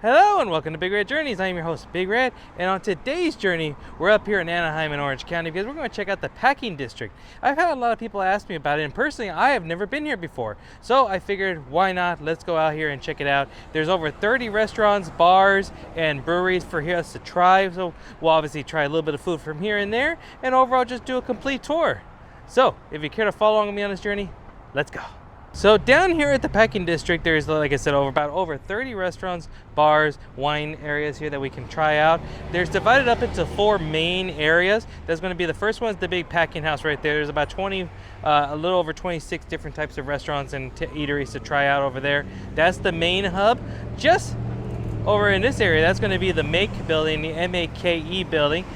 Hello and welcome to Big Red Journeys. I'm your host, Big Red, and on today's journey, we're up here in Anaheim and Orange County because we're going to check out the packing district. I've had a lot of people ask me about it, and personally, I have never been here before. So I figured, why not? Let's go out here and check it out. There's over 30 restaurants, bars, and breweries for us to try. So we'll obviously try a little bit of food from here and there, and overall just do a complete tour. So if you care to follow along with me on this journey, let's go. So down here at the packing district, there's, like I said, over 30 restaurants, bars, wine areas here that we can try out. There's divided up into 4 main areas. That's going to be the first one is the big packing house right there. There's about a little over 26 different types of restaurants and eateries to try out over there. That's the main hub. Just over in this area, that's going to be the MAKE building, the M-A-K-E building.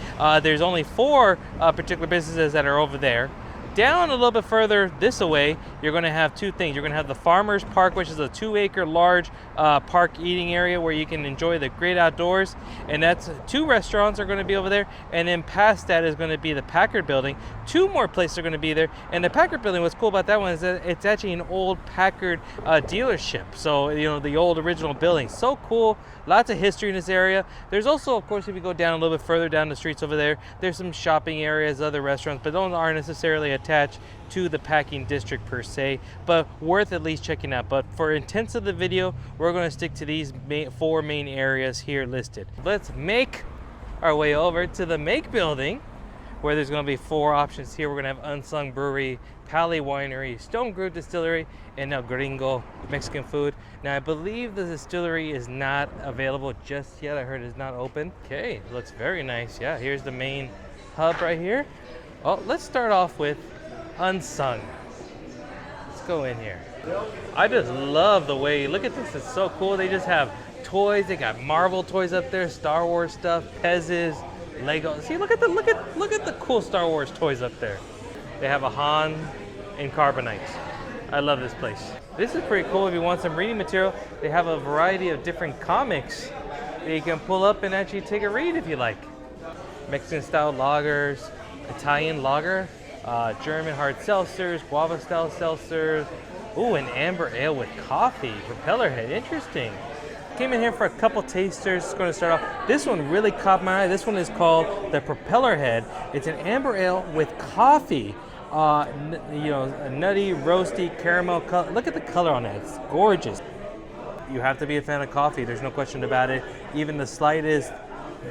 There's only 4 particular businesses that are over there. Down a little bit further this way, you're going to have 2 things. You're going to have the Farmers Park, which is a 2-acre large park eating area where you can enjoy the great outdoors. And that's 2 restaurants are going to be over there. And then past that is going to be the PACKARD building. 2 more places are going to be there. And the PACKARD building, what's cool about that one is that it's actually an old PACKARD dealership. So, you know, the old original building. So cool. Lots of history in this area. There's also, of course, if you go down a little bit further down the streets over there, there's some shopping areas, other restaurants, but those aren't necessarily attached to the packing district per se, but worth at least checking out. But for intents of the video, we're going to stick to these 4 main areas here listed. Let's make our way over to the MAKE building, where there's going to be 4 options here. We're going to have UNSUNG Brewery, PALI Winery, Stone Group Distillery, and now GRINGO Mexican food. Now I believe the distillery is not available just yet. I heard it's not open. Okay, looks very nice. Yeah, here's the main hub right here. Oh, let's start off with UNSUNG. Let's go in here. I just love the way, look at this, it's so cool. They just have toys. They got Marvel toys up there, Star Wars stuff, Pez's, Lego. See, look at the cool Star Wars toys up there. They have a Han in carbonite. I love this place. This is pretty cool if you want some reading material. They have a variety of different comics that you can pull up and actually take a read if you like. Mexican style lagers, Italian lager, German hard seltzers, guava style seltzers. Ooh, an amber ale with coffee, propeller head, interesting. Came in here for a couple tasters. It's going to start off. This one really caught my eye. This one is called the Propeller Head. It's an amber ale with coffee. You know, a nutty, roasty, caramel color. Look at the color on it. It's gorgeous. You have to be a fan of coffee. There's no question about it. Even the slightest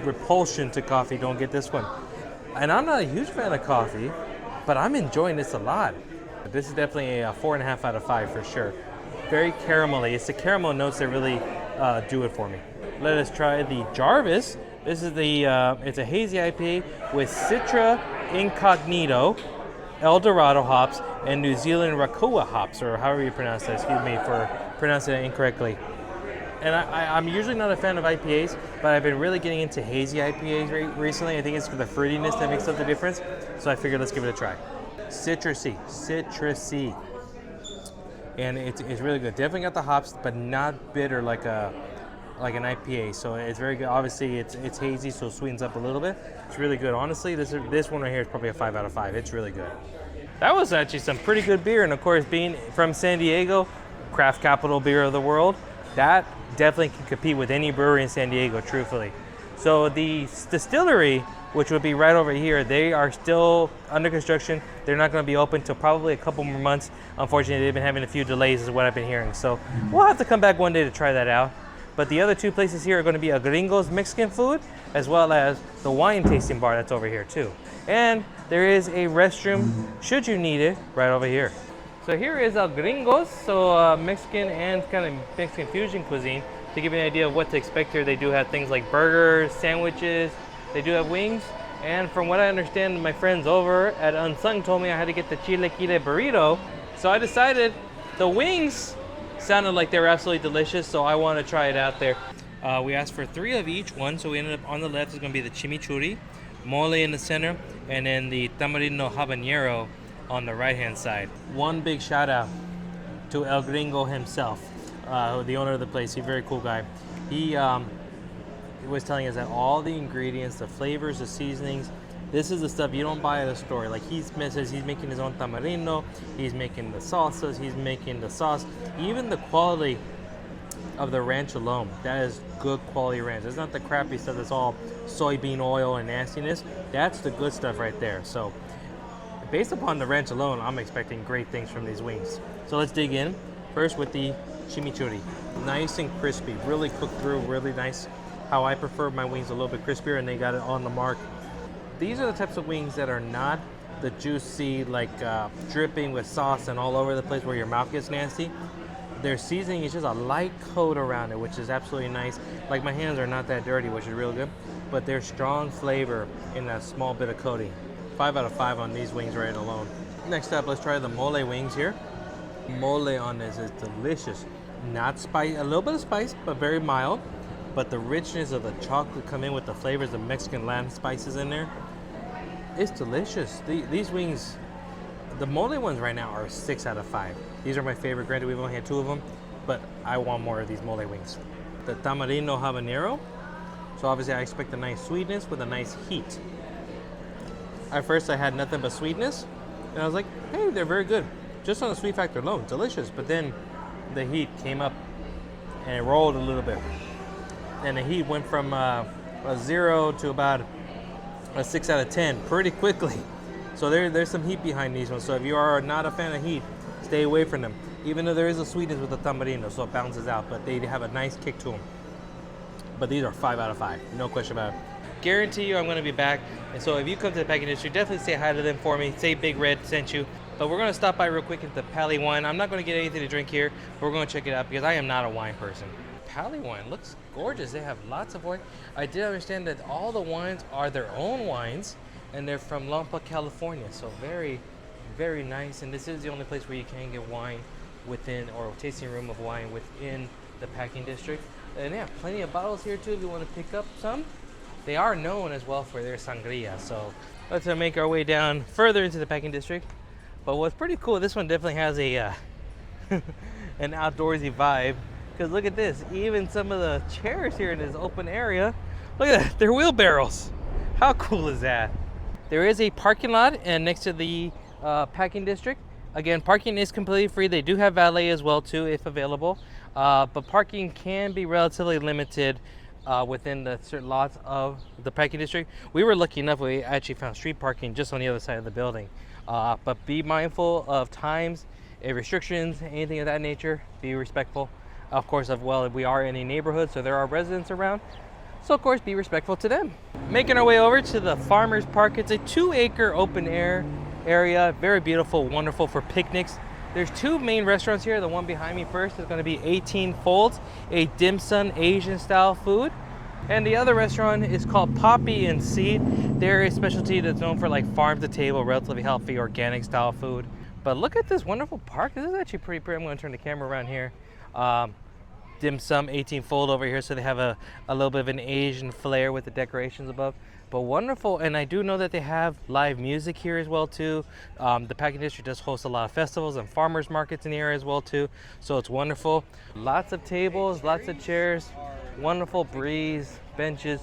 repulsion to coffee, don't get this one. And I'm not a huge fan of coffee, but I'm enjoying this a lot. This is definitely a 4.5 out of 5 for sure. Very caramelly. It's the caramel notes that really do it for me. Let us try the Jarvis. This is the it's a hazy IPA with Citra Incognito, El Dorado hops, and New Zealand Rakoa hops, or however you pronounce that. Excuse me for pronouncing it incorrectly. And I'm usually not a fan of IPAs, but I've been really getting into hazy IPAs recently. I think it's for the fruitiness that makes up the difference. So I figured let's give it a try. Citrusy. And it's really good. Definitely got the hops, but not bitter like an IPA. So it's very good. Obviously, it's hazy, so it sweetens up a little bit. It's really good. Honestly, this one right here is probably a 5 out of 5. It's really good. That was actually some pretty good beer, and of course, being from San Diego, craft capital beer of the world, that definitely can compete with any brewery in San Diego, truthfully. So the distillery, which would be right over here, they are still under construction. They're not going to be open until probably a couple more months. Unfortunately, they've been having a few delays is what I've been hearing. So we'll have to come back one day to try that out. But the other 2 places here are going to be a GRINGOS Mexican food, as well as the wine tasting bar that's over here too. And there is a restroom, should you need it, right over here. So here is a GRINGOS, so Mexican and kind of Mexican fusion cuisine. To give you an idea of what to expect here, they do have things like burgers, sandwiches, they do have wings. And from what I understand, my friends over at UNSUNG told me I had to get the chilaquile burrito. So I decided the wings sounded like they were absolutely delicious, so I want to try it out there. We asked for 3 of each one, so we ended up on the left is going to be the chimichurri, mole in the center, and then the tamarindo habanero on the right-hand side. One big shout out to El Gringo himself, the owner of the place. He's a very cool guy. He was telling us that all the ingredients, the flavors, the seasonings, this is the stuff you don't buy at a store. Like he says he's making his own tamarindo, he's making the salsas, he's making the sauce. Even the quality of the ranch alone. That is good quality ranch. It's not the crappy stuff that's all soybean oil and nastiness. That's the good stuff right there. So based upon the ranch alone, I'm expecting great things from these wings. So let's dig in. First with the chimichurri. Nice and crispy, really cooked through, really nice. How I prefer my wings, a little bit crispier, and they got it on the mark. These are the types of wings that are not the juicy, like dripping with sauce and all over the place where your mouth gets nasty. Their seasoning is just a light coat around it, which is absolutely nice. Like my hands are not that dirty, which is real good, but there's strong flavor in that small bit of coating. 5 out of 5 on these wings right alone. Next up, let's try the mole wings here. Mole on this is delicious. Not spicy, a little bit of spice, but very mild. But the richness of the chocolate come in with the flavors of Mexican land spices in there. It's delicious. These wings, the mole ones right now are 6 out of 5. These are my favorite. Granted, we've only had 2 of them, but I want more of these mole wings. The tamarindo habanero. So obviously I expect a nice sweetness with a nice heat. At first I had nothing but sweetness, and I was like, hey, they're very good. Just on the sweet factor alone, delicious. But then the heat came up and it rolled a little bit. And the heat went from a 0 to about a 6 out of 10 pretty quickly. So there's some heat behind these ones. So if you are not a fan of heat, stay away from them. Even though there is a sweetness with the tamarindo, so it balances out, but they have a nice kick to them. But these are 5 out of 5, no question about it. Guarantee you I'm going to be back. And so if you come to the packing district, definitely say hi to them for me. Say Big Red sent you. But we're going to stop by real quick at the PALI wine. I'm not going to get anything to drink here, but we're going to check it out because I am not a wine person. PALI wine looks gorgeous. They have lots of wine. I did understand that all the wines are their own wines, and they're from Lampa, California. So very, very nice. And this is the only place where you can get wine within, or a tasting room of wine within the packing district. And they have plenty of bottles here too if you want to pick up some. They are known as well for their sangria. So let's make our way down further into the packing district. But what's pretty cool, this one definitely has a an outdoorsy vibe. Because look at this, even some of the chairs here in this open area, look at that, they're wheelbarrows. How cool is that? There is a parking lot and next to the packing district. Again, parking is completely free. They do have valet as well too, if available. But parking can be relatively limited within the certain lots of the packing district. We were lucky enough, we actually found street parking just on the other side of the building. But be mindful of times, restrictions, anything of that nature. Be respectful. Of course, we are in a neighborhood, so there are residents around. So of course, be respectful to them. Making our way over to the Farmers Park. It's a 2-acre open air area. Very beautiful, wonderful for picnics. There's 2 main restaurants here. The one behind me first is going to be 18 Folds, a dim sum Asian style food. And the other restaurant is called Poppy and Seed. They're a specialty that's known for like farm to table, relatively healthy, organic style food. But look at this wonderful park. This is actually pretty pretty. I'm going to turn the camera around here. Dim sum 18 Fold over here, so they have a little bit of an Asian flair with the decorations above. But wonderful, and I do know that they have live music here as well too. The packing district does host a lot of festivals and farmers markets in the area as well too, so it's wonderful. Lots of tables, lots of chairs, wonderful breeze, benches,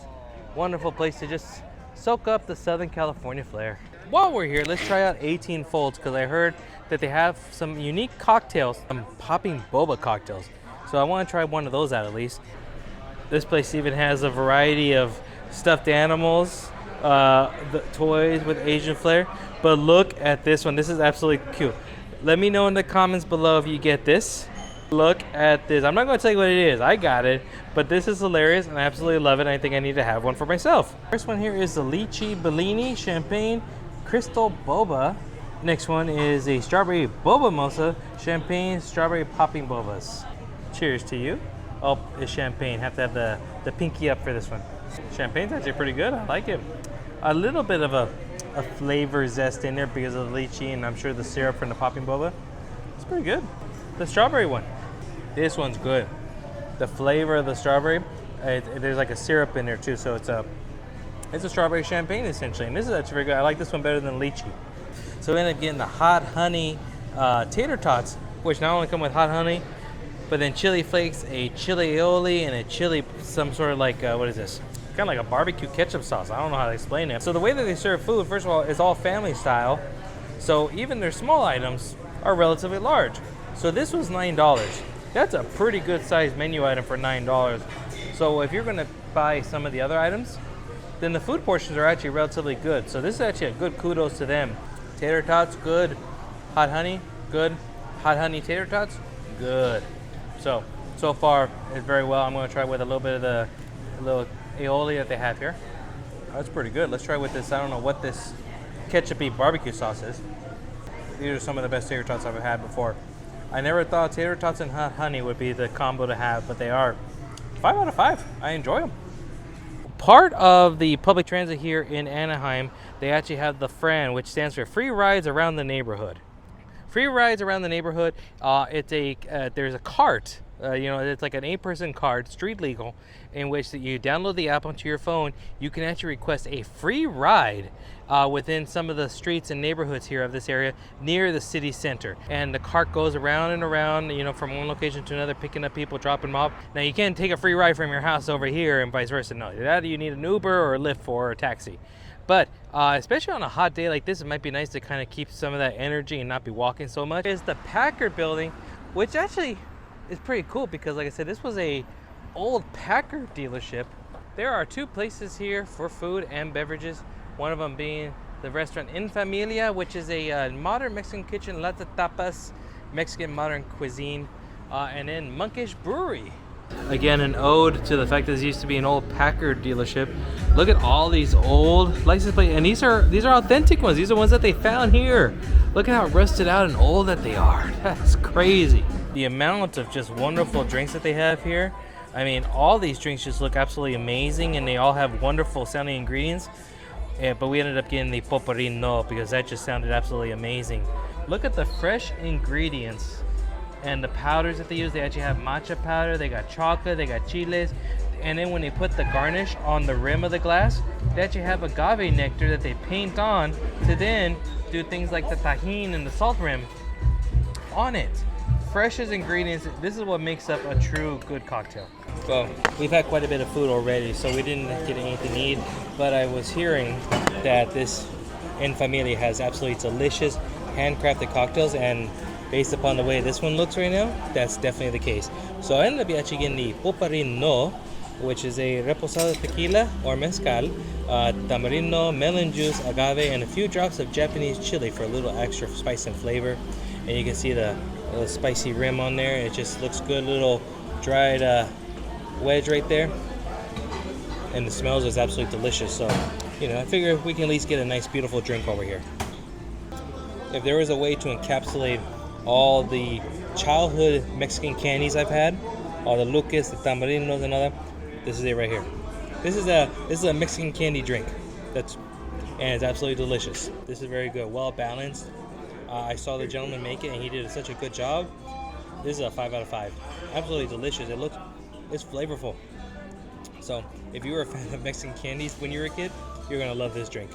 wonderful place to just soak up the Southern California flair. While we're here, let's try out 18 Folds because I heard that they have some unique cocktails, some popping boba cocktails. So I want to try one of those out at least. This place even has a variety of stuffed animals, the toys with Asian flair. But look at this one. This is absolutely cute. Let me know in the comments below if you get this. Look at this. I'm not going to tell you what it is. I got it. But this is hilarious and I absolutely love it. I think I need to have one for myself. First one here is the Lychee Bellini Champagne Crystal Boba. Next one is a Strawberry Boba Mosa Champagne Strawberry Popping Bobas. Cheers to you. Oh, it's champagne. Have to have the pinky up for this one. Champagne's actually pretty good. I like it. A little bit of a flavor zest in there because of the lychee and I'm sure the syrup from the popping boba. It's pretty good. The strawberry one. This one's good. The flavor of the strawberry, there's like a syrup in there too, so it's a strawberry champagne essentially. And this is actually very good. I like this one better than lychee. So we ended up getting the hot honey tater tots, which not only come with hot honey, but then chili flakes, a chili aioli, and a chili, some sort of like, what is this? Kind of like a barbecue ketchup sauce. I don't know how to explain it. So the way that they serve food, first of all, is all family style. So even their small items are relatively large. So this was $9. That's a pretty good sized menu item for $9. So if you're gonna buy some of the other items, then the food portions are actually relatively good. So this is actually a good kudos to them. Tater tots, good. Hot honey, good. Hot honey tater tots, good. So far it's very well. I'm gonna try with a little bit of the little aioli that they have here. That's pretty good. Let's try with this. I don't know what this ketchupy barbecue sauce is. These are some of the best tater tots I've had before. I never thought tater tots and hot honey would be the combo to have, but they are. 5 out of 5. I enjoy them. Part of the public transit here in Anaheim, they actually have the FRAN, which stands for Free Rides Around the Neighborhood. Free Rides Around the Neighborhood. There's a cart. It's like an 8-person cart, street legal, in which you download the app onto your phone. You can actually request a free ride within some of the streets and neighborhoods here of this area near the city center. And the cart goes around and around, from one location to another, picking up people, dropping them off. Now you can't take a free ride from your house over here and vice versa. No, that you need an Uber or a Lyft or a taxi. But especially on a hot day like this, it might be nice to kind of keep some of that energy and not be walking so much. Is the PACKARD building, which actually is pretty cool because, like I said, this was a old PACKARD dealership. There are 2 places here for food and beverages. One of them being the restaurant In Familia, which is a modern Mexican kitchen, lots of tapas, Mexican modern cuisine, and then MONKISH Brewery. Again, an ode to the fact that this used to be an old PACKARD dealership. Look at all these old license plates, and these are authentic ones. These are ones that they found here. Look at how rusted out and old that they are. That's crazy. The amount of just wonderful drinks that they have here. I mean, all these drinks just look absolutely amazing, and they all have wonderful sounding ingredients. But we ended up getting the POPBAR because that just sounded absolutely amazing. Look at the fresh ingredients and the powders that they use. They actually have matcha powder, they got chocolate, they got chiles, and then when they put the garnish on the rim of the glass, they actually have agave nectar that they paint on to then do things like the tahini and the salt rim on it. Fresh as ingredients. This is what makes up a true good cocktail. Well, we've had quite a bit of food already, so we didn't get anything to eat, but I was hearing that this In Familia has absolutely delicious handcrafted cocktails, and based upon the way this one looks right now, that's definitely the case. So I ended up actually getting the POPBAR, which is a reposado tequila or mezcal, tamarindo, melon juice, agave, and a few drops of Japanese chili for a little extra spice and flavor. And you can see the spicy rim on there. It just looks good, little dried wedge right there, and the smells is absolutely delicious. So I figure we can at least get a nice beautiful drink over here. If there was a way to encapsulate all the childhood Mexican candies I've had, all the luques, the tamarindos, and all that, this is it right here. This is a Mexican candy drink. And it's absolutely delicious. This is very good, well balanced. I saw the gentleman make it, and he did such a good job. This is a 5 out of 5. Absolutely delicious. It's flavorful. So if you were a fan of Mexican candies when you were a kid, you're gonna love this drink.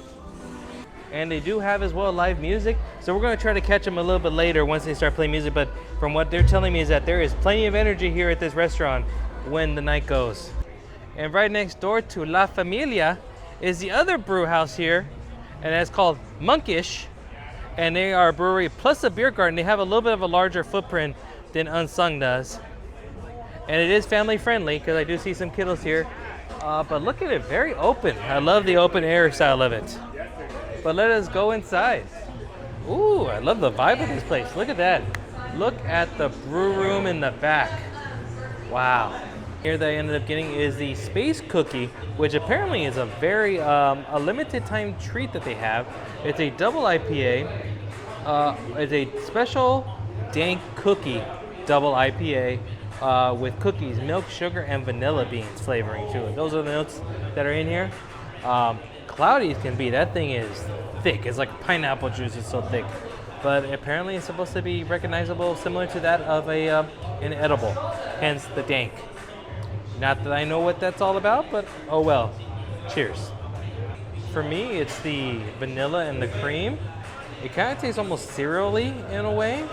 And they do have as well live music, so we're gonna try to catch them a little bit later once they start playing music. But from what they're telling me is that there is plenty of energy here at this restaurant when the night goes. And right next door to La Familia is the other brew house here, and that's called MONKISH. And they are a brewery plus a beer garden. They have a little bit of a larger footprint than UNSUNG does. And it is family friendly because I do see some kiddos here. But look at it, very open. I love the open air style of it. But let us go inside. Ooh, I love the vibe of this place. Look at that. Look at the brew room in the back. Wow. Here that I ended up getting is the Space Cookie, which apparently is a very a limited time treat that they have. It's a double IPA. It's a special dank cookie double IPA with cookies, milk, sugar, and vanilla beans flavoring to it. Those are the notes that are in here. Cloudy as can be. That thing is thick. It's like pineapple juice. It's so thick. But apparently it's supposed to be recognizable, similar to that of an edible. Hence the dank. Not that I know what that's all about, but oh well. Cheers. For me, it's the vanilla and the cream. It kind of tastes almost cereal-y in a way,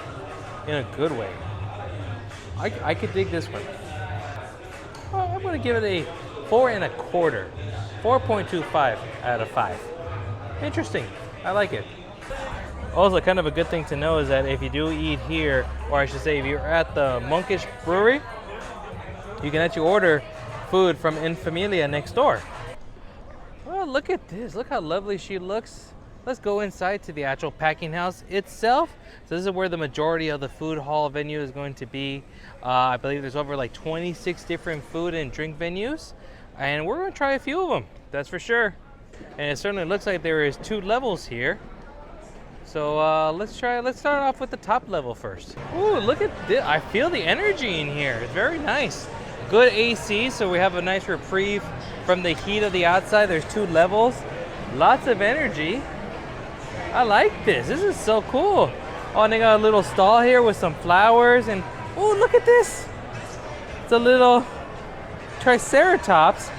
in a good way. I could dig this one. I'm going to give it a 4 1/4. 4.25 out of 5. Interesting. I like it. Also, kind of a good thing to know is that if you do eat here, or I should say if you're at the MONKISH brewery, you can actually order food from FAMILIA next door. Oh, look at this. Look how lovely she looks. Let's go inside to the actual packing house itself. So this is where the majority of the food hall venue is going to be. I believe there's over like 26 different food and drink venues. And we're going to try a few of them, that's for sure. And it certainly looks like there is 2 levels here. So let's start off with the top level first. Ooh, look at this. I feel the energy in here. It's very nice. Good AC, so we have a nice reprieve from the heat of the outside. There's 2 levels. Lots of energy. I like this. This is so cool. Oh, and they got a little stall here with some flowers. And oh, look at this. It's a little triceratops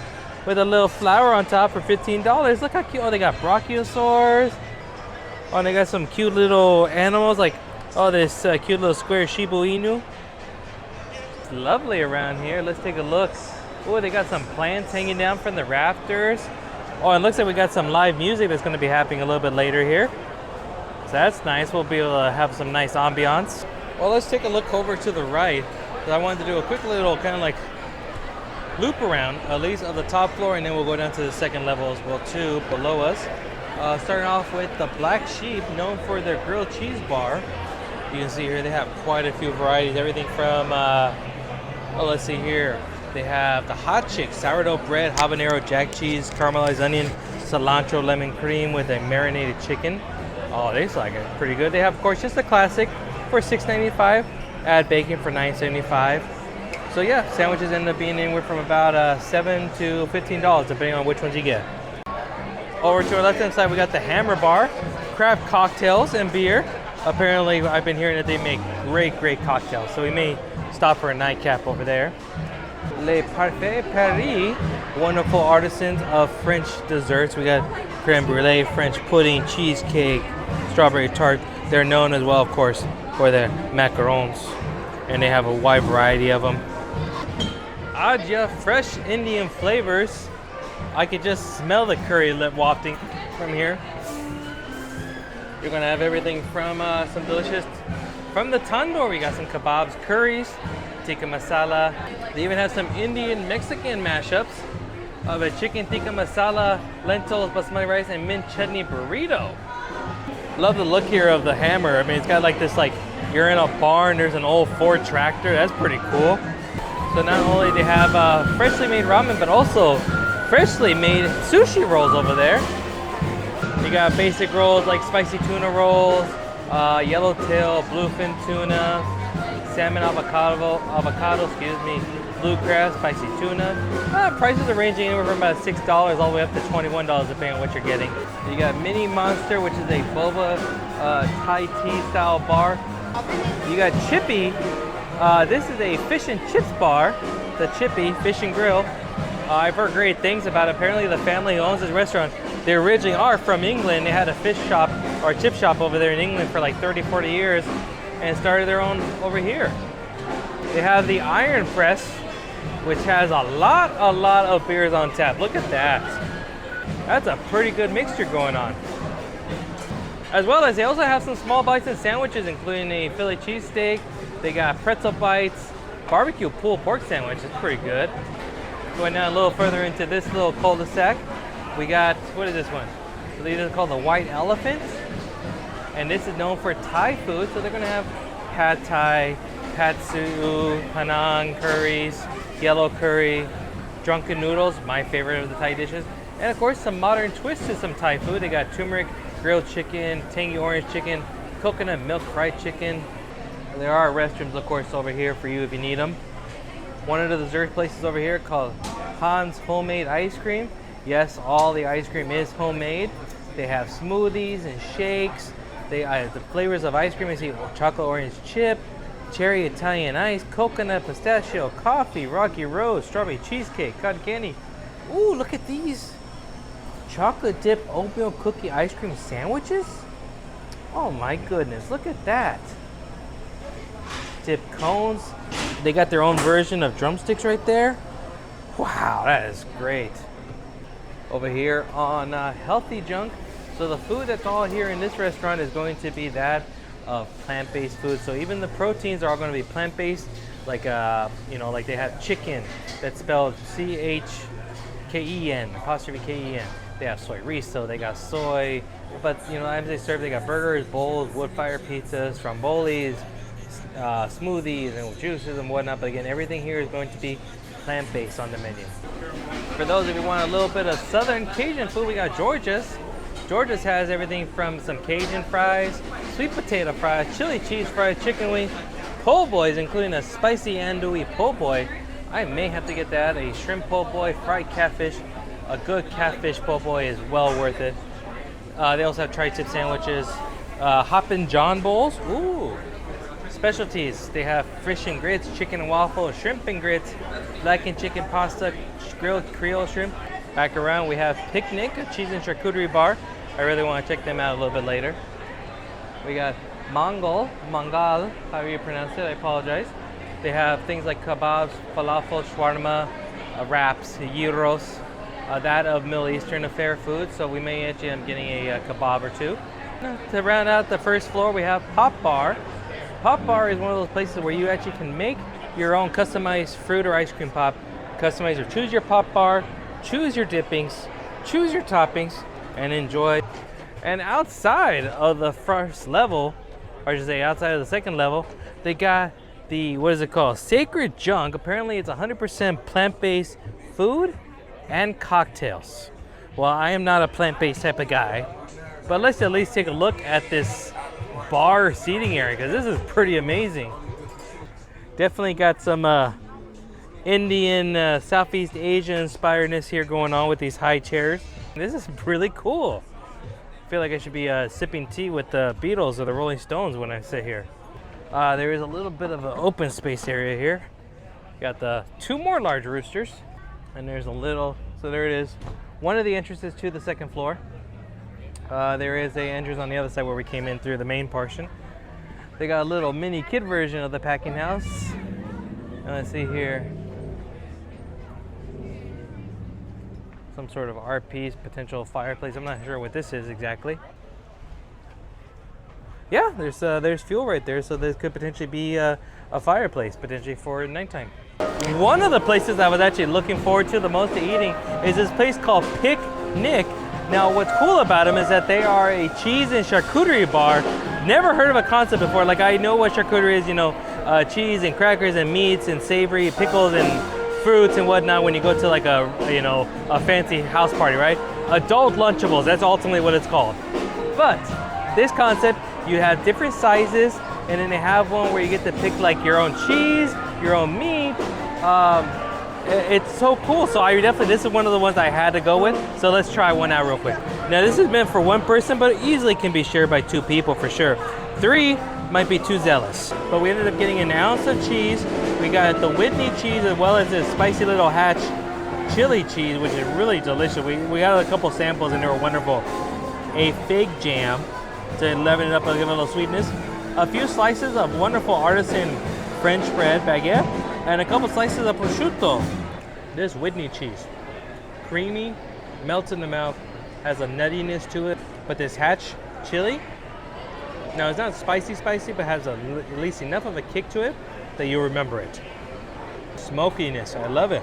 with a little flower on top for $15. Look how cute. Oh, they got brachiosaurs. Oh, and they got some cute little animals like, oh, this cute little square Shiba Inu. It's lovely around here. Let's take a look. Oh, they got some plants hanging down from the rafters. Oh, it looks like we got some live music that's going to be happening a little bit later here. So that's nice. We'll be able to have some nice ambiance. Well, let's take a look over to the right. I wanted to do a quick little kind of like loop around, at least of the top floor, and then we'll go down to the second level as well too, below us. Starting off with the Black Sheep, known for their grilled cheese bar. You can see here they have quite a few varieties, everything from, oh, let's see here. They have the hot chick, sourdough bread, habanero jack cheese, caramelized onion, cilantro lemon cream with a marinated chicken. Oh, they like it pretty good. They have, of course, just the classic for $6.95. Add bacon for $9.75. So yeah, sandwiches end up being anywhere from about $7 to $15, depending on which ones you get. Over to our left-hand side, we got the Hammer Bar, craft cocktails and beer. Apparently, I've been hearing that they make great cocktails, so we may stop for a nightcap over there. Les Parfaits Paris, wonderful artisans of French desserts. We got creme brulee, French pudding, cheesecake, strawberry tart. They're known as well, of course, for their macarons, and they have a wide variety of them. Adja, fresh Indian flavors. I could just smell the curry lip wafting from here. You're gonna have everything from some delicious, from the tandoor, we got some kebabs, curries, tikka masala. They even have some Indian Mexican mashups of a chicken tikka masala, lentils, basmati rice, and mint chutney burrito. Love the look here of the Hammer. I mean, it's got like this, like you're in a barn, there's an old Ford tractor. That's pretty cool. So not only they have freshly made ramen, but also freshly made sushi rolls over there. You got basic rolls like spicy tuna rolls, yellowtail, bluefin tuna, salmon avocado, bluegrass, spicy tuna. Prices are ranging anywhere from about $6 all the way up to $21, depending on what you're getting. You got Mini Monster, which is a boba Thai tea style bar. You got Chippy. This is a fish and chips bar, the Chippy Fish and Grill. I've heard great things about it. Apparently the family who owns this restaurant, they originally are from England. They had a fish shop or a chip shop over there in England for like 30, 40 years and started their own over here. They have the Iron Press, which has a lot of beers on tap. Look at that. That's a pretty good mixture going on. As well as they also have some small bites and sandwiches, including a Philly cheesesteak. They got pretzel bites, barbecue pulled pork sandwich. It's pretty good. Going down a little further into this little cul-de-sac, we got, what is this one? So these are called the White Elephant. And this is known for Thai food. So they're gonna have pad Thai, patsu, Penang curries, yellow curry, drunken noodles, my favorite of the Thai dishes. And of course, some modern twists to some Thai food. They got turmeric, grilled chicken, tangy orange chicken, coconut milk fried chicken. There are restrooms, of course, over here for you if you need them. One of the dessert places over here called Han's Homemade Ice Cream. Yes, all the ice cream is homemade. They have smoothies and shakes. The flavors of ice cream, you see chocolate orange chip, cherry Italian ice, coconut pistachio, coffee, rocky road, strawberry cheesecake, cotton candy. Ooh, look at these chocolate dip oatmeal cookie ice cream sandwiches. Oh my goodness, look at that. Dip cones. They got their own version of drumsticks right there. Wow, that is great. Over here on Healthy Junk, So the food that's all here in this restaurant is going to be that of plant-based food. So even the proteins are all going to be plant-based, like you know, like they have chicken that's spelled C-H-K-E-N, apostrophe K-E-N. They have soy riso, they got soy, but you know, as they serve, they got burgers, bowls, wood-fire pizzas, strombolis, smoothies and juices and whatnot. But again, everything here is going to be plant-based on the menu. For those of you who want a little bit of Southern Cajun food, we got Georgia's. Georgia's has everything from some Cajun fries, sweet potato fries, chili cheese fries, chicken wings, po' boys, including a spicy andouille po' boy. I may have to get that. A shrimp po' boy, fried catfish. A good catfish po' boy is well worth it. They also have tri-tip sandwiches, Hoppin' John bowls. Ooh. Specialties, they have fish and grits, chicken and waffle, shrimp and grits, blackened chicken pasta, grilled Creole shrimp. Back around, we have Picnic, a cheese and charcuterie bar. I really want to check them out a little bit later. We got MANGAL, however you pronounce it, I apologize. They have things like kebabs, falafel, shawarma, wraps, gyros, that of Middle Eastern affair food, so we may actually end up getting a kebab or two. To round out the first floor, we have POPBAR. POPBAR is one of those places where you actually can make your own customized fruit or ice cream pop. Customize or choose your POPBAR, choose your dippings, choose your toppings, and enjoy. And outside of the first level, or I should say outside of the second level, they got the, what is it called? Sacred Junk. Apparently it's 100% plant-based food and cocktails. Well, I am not a plant-based type of guy, but let's at least take a look at this bar seating area, because this is pretty amazing. Definitely got some Indian, Southeast Asian inspiredness here going on with these high chairs. This is really cool. I feel like I should be sipping tea with the Beatles or the Rolling Stones when I sit here. There is a little bit of an open space area here. Got the two more large roosters, and there's a little, so there it is. One of the entrances to the second floor. There is a entrance on the other side where we came in through the main portion. They got a little mini kid version of the packing house. And let's see here. Some sort of art piece, potential fireplace. I'm not sure what this is exactly. Yeah, there's fuel right there, so this could potentially be a fireplace, potentially for nighttime. One of the places I was actually looking forward to the most to eating is this place called PIQUE. Now, what's cool about them is that they are a cheese and charcuterie bar. Never heard of a concept before. Like, I know what charcuterie is, you know, cheese and crackers and meats and savory pickles and fruits and whatnot when you go to like a, you know, a fancy house party, right? Adult Lunchables, that's ultimately what it's called. But this concept, you have different sizes, and then they have one where you get to pick like your own cheese, your own meat. It's so cool. So I definitely, this is one of the ones I had to go with. So let's try one out real quick. Now this is meant for one person, but it easily can be shared by two people for sure. Three might be too zealous. But we ended up getting an ounce of cheese. We got the Whitney cheese as well as this spicy little Hatch chili cheese, which is really delicious. We got a couple samples and they were wonderful. A fig jam to leaven it up and give it a little sweetness. A few slices of wonderful artisan French bread baguette, and a couple slices of prosciutto. This Whitney cheese, creamy, melts in the mouth, has a nuttiness to it. But this Hatch chili, now it's not spicy, but has at least enough of a kick to it that you'll remember it. Smokiness, I love it.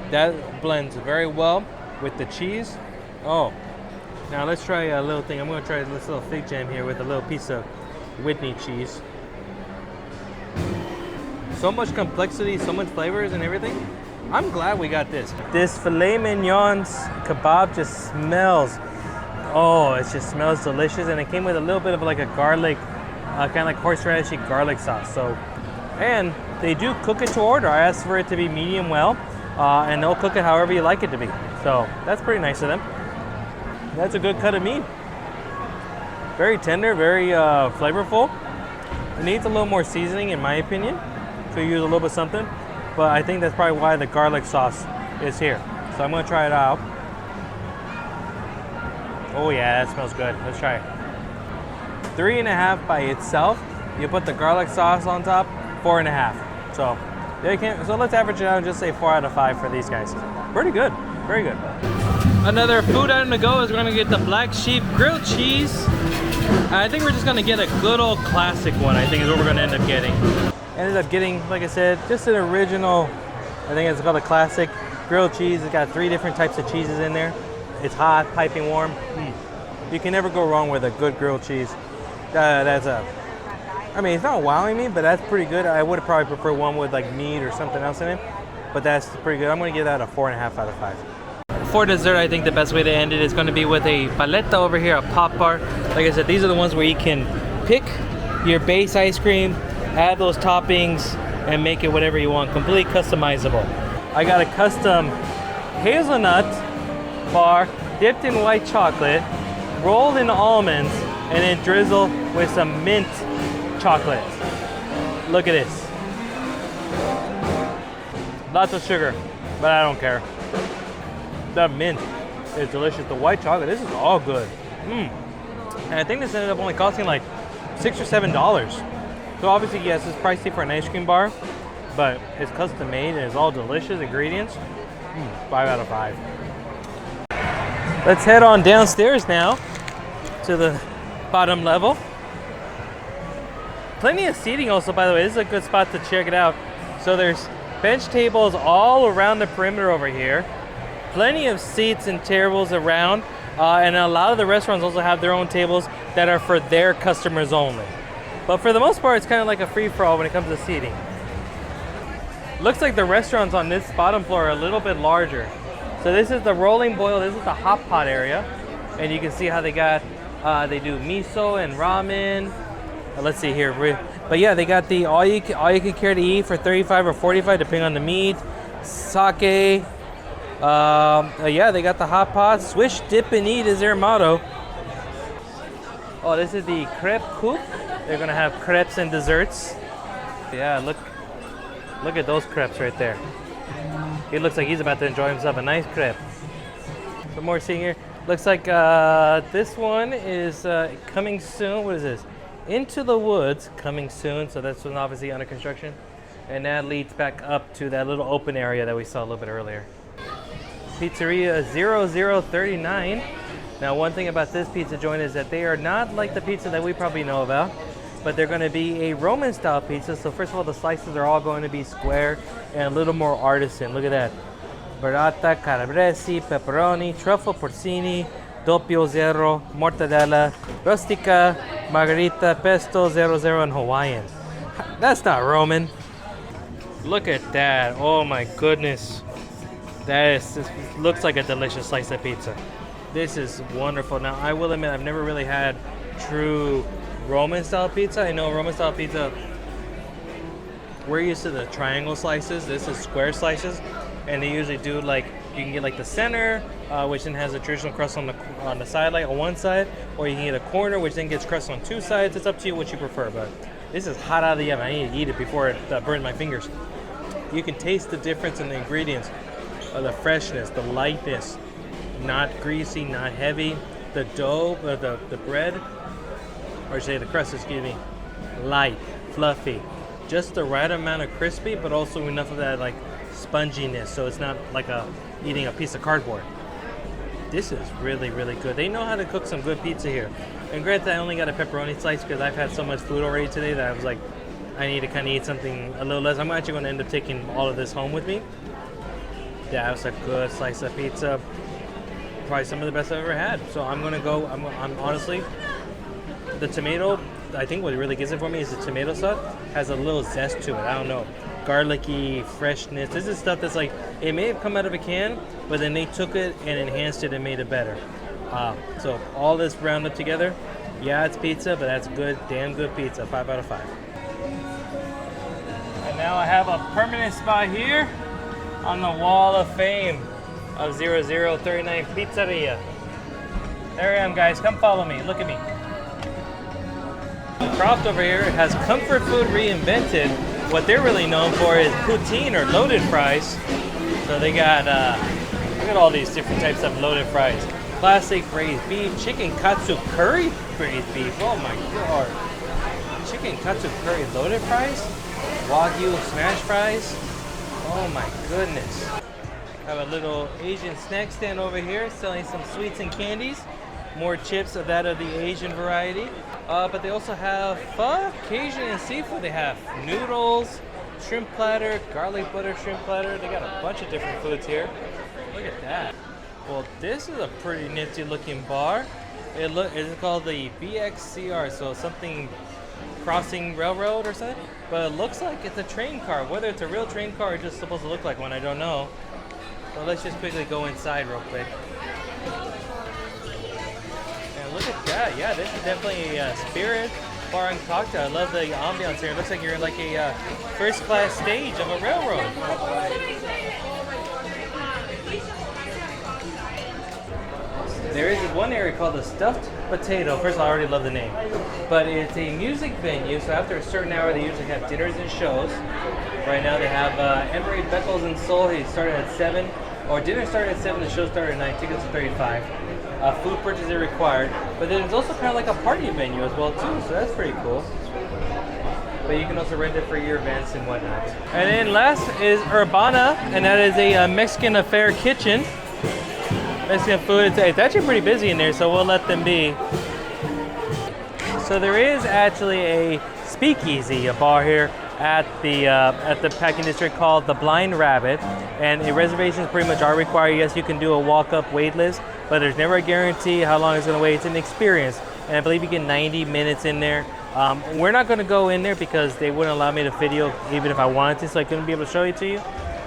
That blends very well with the cheese. Oh, now let's try a little thing. I'm gonna try this little fig jam here with a little piece of Whitney cheese. So much complexity, so much flavors and everything. I'm glad we got this. This filet mignon's kebab just smells, oh, it just smells delicious. And it came with a little bit of like a garlic, kind of like horseradishy garlic sauce. So, and they do cook it to order. I asked for it to be medium well, and they'll cook it however you like it to be. So that's pretty nice of them. That's a good cut of meat. Very tender, very flavorful. It needs a little more seasoning in my opinion. So use a little bit something, but I think that's probably why the garlic sauce is here. So I'm gonna try it out. Oh yeah, that smells good. Let's try it. 3.5 by itself. You put the garlic sauce on top, 4.5. So they can. So let's average it out and just say 4 out of 5 for these guys. Pretty good. Very good. Another food item to go is we're gonna get the black sheep grilled cheese. I think we're just gonna get a good old classic one, I think is what we're gonna end up getting. Ended up getting, like I said, just an original, I think it's called a classic grilled cheese. It's got 3 different types of cheeses in there. It's hot, piping warm. You can never go wrong with a good grilled cheese. I mean, it's not wowing me, but that's pretty good. I would probably prefer one with like meat or something else in it, but that's pretty good. I'm gonna give that a 4.5 out of 5. For dessert, I think the best way to end it is going to be with a paleta over here, a POPBAR. Like I said, these are the ones where you can pick your base ice cream, add those toppings, and make it whatever you want. Completely customizable. I got a custom hazelnut bar dipped in white chocolate, rolled in almonds, and then drizzled with some mint chocolate. Look at this. Lots of sugar, but I don't care. The mint is delicious. The white chocolate, this is all good. And I think this ended up only costing like $6 or $7. So obviously, yes, it's pricey for an ice cream bar, but it's custom made and it's all delicious ingredients. 5 out of 5. Let's head on downstairs now to the bottom level. Plenty of seating also, by the way. This is a good spot to check it out. So there's bench tables all around the perimeter over here. Plenty of seats and tables around, and a lot of the restaurants also have their own tables that are for their customers only. But for the most part, it's kind of like a free-for-all when it comes to seating. Looks like the restaurants on this bottom floor are a little bit larger. So this is the rolling boil, this is the hot pot area, and you can see how they got, they do miso and ramen. Let's see here, but yeah, they got the all you can care to eat for 35 or 45 depending on the meat. Sake. Yeah, they got the hot pot. Swish, dip, and eat is their motto. Oh, this is the crepe coupe. They're gonna have crepes and desserts. Yeah, look at those crepes right there. He looks like he's about to enjoy himself a nice crepe. Some more seeing here. Looks like this one is coming soon. What is this? Into the Woods, coming soon. So that's one obviously under construction. And that leads back up to that little open area that we saw a little bit earlier. Pizzeria 0039. Now, one thing about this pizza joint is that they are not like the pizza that we probably know about, but they're going to be a Roman style pizza. So first of all, the slices are all going to be square and a little more artisan. Look at that. Burrata, calabrese, pepperoni, truffle porcini, doppio zero, mortadella, rustica, margarita, pesto, 00, and Hawaiian. That's not Roman. Look at that. Oh my goodness. This looks like a delicious slice of pizza. This is wonderful. Now, I will admit, I've never really had true Roman style pizza. I know Roman style pizza, we're used to the triangle slices. This is square slices, and they usually do like, you can get like the center, which then has a traditional crust on the side, like on one side, or you can get a corner, which then gets crust on 2 sides. It's up to you what you prefer, but this is hot out of the oven. I need to eat it before it burns my fingers. You can taste the difference in the ingredients. The freshness, the lightness, not greasy, not heavy. The dough, the bread, or I should say the crust, excuse me, light, fluffy. Just the right amount of crispy, but also enough of that like sponginess, so it's not like eating a piece of cardboard. This is really, really good. They know how to cook some good pizza here. And granted, I only got a pepperoni slice because I've had so much food already today that I was like, I need to kind of eat something a little less. I'm actually going to end up taking all of this home with me. Yeah, it's a good slice of pizza. Probably some of the best I've ever had. So I'm gonna go. I'm honestly, the tomato. I think what really gives it for me is the tomato sauce has a little zest to it. I don't know, garlicky freshness. This is stuff that's like, it may have come out of a can, but then they took it and enhanced it and made it better. So all this round up together, yeah, it's pizza, but that's good, damn good pizza. 5 out of 5. And now I have a permanent spot here on the wall of fame of 0039 Pizzeria. There I am, guys. Come follow me. Look at me. Croft over here has comfort food reinvented. What they're really known for is poutine or loaded fries. So they got, look at all these different types of loaded fries. Classic braised beef, chicken katsu curry braised beef. Oh my god. Chicken katsu curry loaded fries, Wagyu smash fries. Oh my goodness. Have a little Asian snack stand over here selling some sweets and candies. More chips of that of the Asian variety. But they also have pho, Cajun, and seafood. They have noodles, shrimp platter, garlic butter shrimp platter. They got a bunch of different foods here. Look at that. Well, this is a pretty nifty looking bar. It's called the BXCR, so something crossing railroad or something. But it looks like it's a train car. Whether it's a real train car or just supposed to look like one, I don't know. But let's just quickly go inside real quick. And look at that. Yeah, this is definitely a spirit bar and cocktail. I love the ambiance here. It looks like you're in like a first class stage of a railroad. There is one area called the Stuffed Potato. First of all, I already love the name. But it's a music venue, so after a certain hour, they usually have dinners and shows. Right now, they have Emery, Beckles, and Soul. They started at 7. Or dinner started at 7, the show started at 9. Tickets are $35. Food purchases are required. But then it's also kind of like a party venue as well, too. So that's pretty cool. But you can also rent it for your events and whatnot. And then last is Urbana, and that is a Mexican affair kitchen. Mexican food. It's actually pretty busy in there, so we'll let them be. So there is actually a Speakeasy, a bar here at the Packing District called the Blind Rabbit, and reservations pretty much are required. Yes, you can do a walk-up wait list, but there's never a guarantee how long it's going to wait. It's an experience, and I believe you get 90 minutes in there. We're not going to go in there because they wouldn't allow me to video even if I wanted to, so I couldn't be able to show it to you.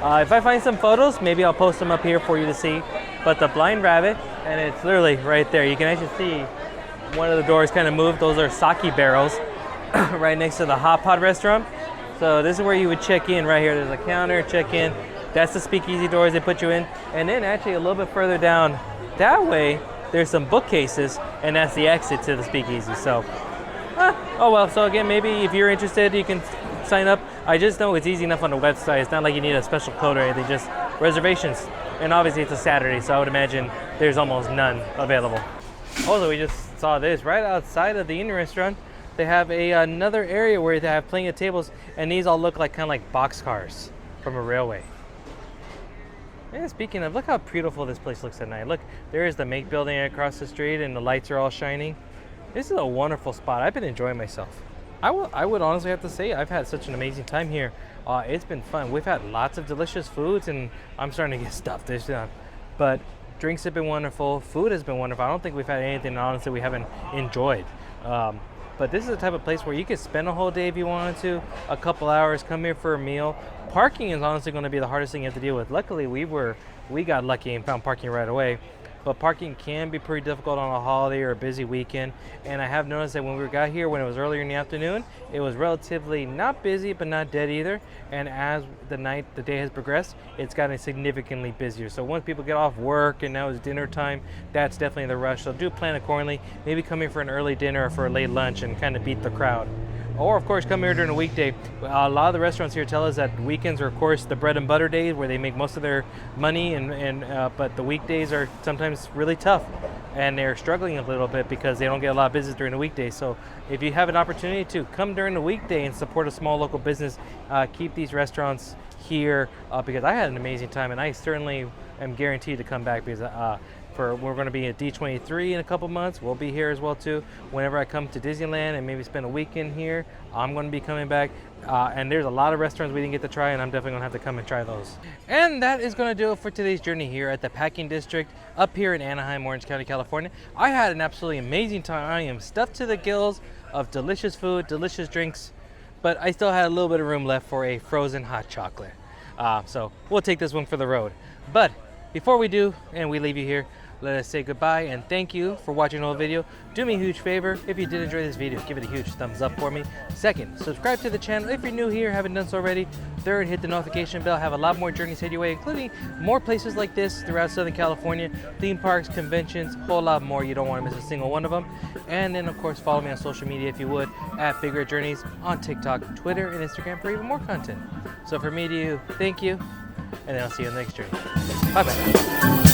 If I find some photos, maybe I'll post them up here for you to see. But the Blind Rabbit, and it's literally right there. You can actually see one of the doors kind of moved. Those are sake barrels right next to the hot pot restaurant. So this is where you would check in right here. There's a counter, check in. That's the Speakeasy doors they put you in. And then actually a little bit further down that way, there's some bookcases, and that's the exit to the Speakeasy. So, oh well. So again, maybe if you're interested, you can sign up. I just know it's easy enough on the website. It's not like you need a special code or anything, just reservations. And obviously it's a Saturday, so I would imagine there's almost none available. Also, we just saw this right outside of the Indian restaurant. They have another area where they have plenty of tables, and these all look like kind of like boxcars from a railway. And speaking of, look how beautiful this place looks at night. Look, there is the Make building across the street, and the lights are all shining. This is a wonderful spot. I've been enjoying myself. I would honestly have to say I've had such an amazing time here. It's been fun. We've had lots of delicious foods, and I'm starting to get stuffed. But drinks have been wonderful. Food has been wonderful. I don't think we've had anything, honestly, we haven't enjoyed. But this is the type of place where you could spend a whole day if you wanted to, a couple hours, come here for a meal. Parking is honestly going to be the hardest thing you have to deal with. Luckily, we got lucky and found parking right away. But parking can be pretty difficult on a holiday or a busy weekend. And I have noticed that when we got here, when it was earlier in the afternoon, it was relatively not busy, but not dead either. And as the day has progressed, it's gotten significantly busier. So once people get off work and now it's dinner time, that's definitely the rush. So do plan accordingly. Maybe come here for an early dinner or for a late lunch and kind of beat the crowd. Or of course come here during a weekday. A lot of the restaurants here tell us that weekends are of course the bread and butter days where they make most of their money, but the weekdays are sometimes really tough, and they're struggling a little bit because they don't get a lot of business during the weekdays. So if you have an opportunity to come during the weekday and support a small local business, keep these restaurants here because I had an amazing time, and I certainly am guaranteed to come back because we're going to be at D23 in a couple months. We'll be here as well too. Whenever I come to Disneyland and maybe spend a weekend here, I'm going to be coming back. And there's a lot of restaurants we didn't get to try, and I'm definitely going to have to come and try those. And that is going to do it for today's journey here at the Packing District up here in Anaheim, Orange County, California. I had an absolutely amazing time. I am stuffed to the gills of delicious food, delicious drinks, but I still had a little bit of room left for a frozen hot chocolate. So we'll take this one for the road. But before we do, and we leave you here, let us say goodbye and thank you for watching the whole video. Do me a huge favor, if you did enjoy this video, give it a huge thumbs up for me. Second, subscribe to the channel if you're new here, haven't done so already. Third, hit the notification bell. Have a lot more journeys head your way, including more places like this throughout Southern California, theme parks, conventions, whole lot more. You don't want to miss a single one of them. And then of course, follow me on social media if you would, at Big Red Journeys on TikTok, Twitter, and Instagram for even more content. So for me to you, thank you, and then I'll see you on the next journey. Bye bye.